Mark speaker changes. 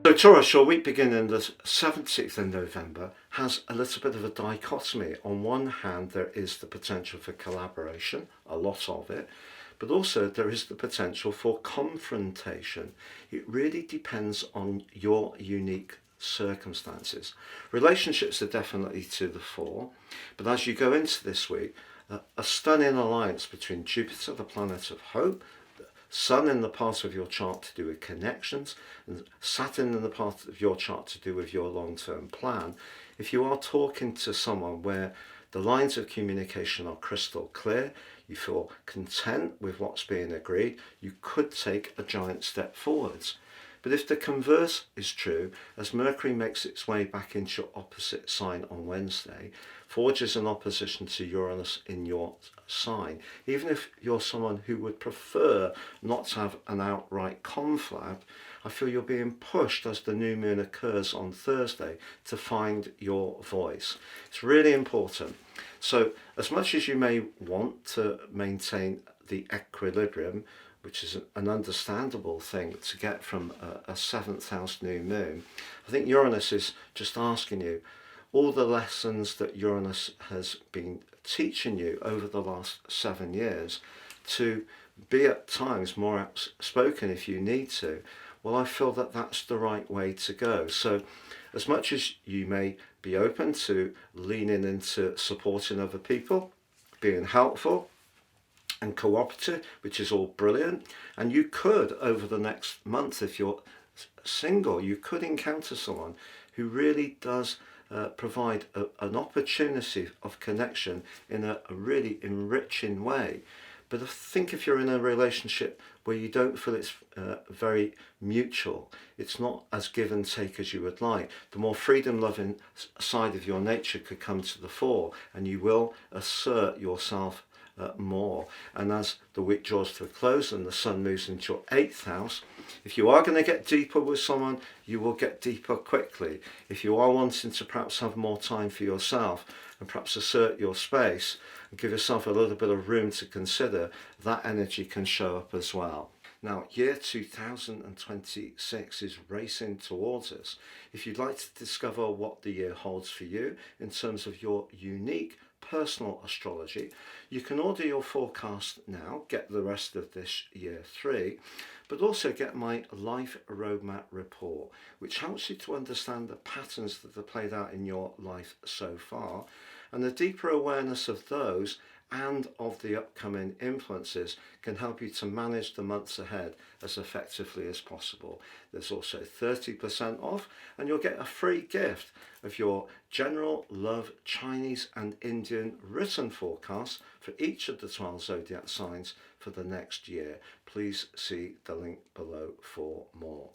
Speaker 1: So Taurus, your week beginning the 17th of November has a little bit of a dichotomy. On one hand, there is the potential for collaboration, a lot of it, but also there is the potential for confrontation. It really depends on your unique circumstances. Relationships are definitely to the fore, but as you go into this week, a stunning alliance between Jupiter, the planet of hope, Sun in the part of your chart to do with connections, and Saturn in the part of your chart to do with your long-term plan. If you are talking to someone where the lines of communication are crystal clear, you feel content with what's being agreed, you could take a giant step forwards. But if the converse is true, as Mercury makes its way back into your opposite sign on Wednesday, forges an opposition to Uranus in your sign, even if you're someone who would prefer not to have an outright conflict, I feel you're being pushed as the new moon occurs on Thursday to find your voice. It's really important. So as much as you may want to maintain the equilibrium, which is an understandable thing to get from a seventh house new moon, I think Uranus is just asking you all the lessons that Uranus has been teaching you over the last 7 years to be at times more outspoken if you need to. Well, I feel that that's the right way to go. So as much as you may be open to leaning into supporting other people, being helpful and cooperative, which is all brilliant, and you could over the next month, if you're single, you could encounter someone who really does provide an opportunity of connection in a really enriching way. But I think if you're in a relationship where you don't feel it's very mutual, it's not as give and take as you would like, the more freedom-loving side of your nature could come to the fore, and you will assert yourself more. And as the week draws to a close and the sun moves into your 8th house, if you are going to get deeper with someone, you will get deeper quickly. If you are wanting to perhaps have more time for yourself and perhaps assert your space and give yourself a little bit of room to consider, that energy can show up as well. Now, year 2026 is racing towards us. If you'd like to discover what the year holds for you in terms of your unique personal astrology, you can order your forecast now, get the rest of this year 3, but also get my life roadmap report, which helps you to understand the patterns that are played out in your life so far, and a deeper awareness of those and of the upcoming influences can help you to manage the months ahead as effectively as possible. There's also 30% off, and you'll get a free gift of your general love Chinese and Indian written forecasts for each of the 12 zodiac signs for the next year. Please see the link below for more.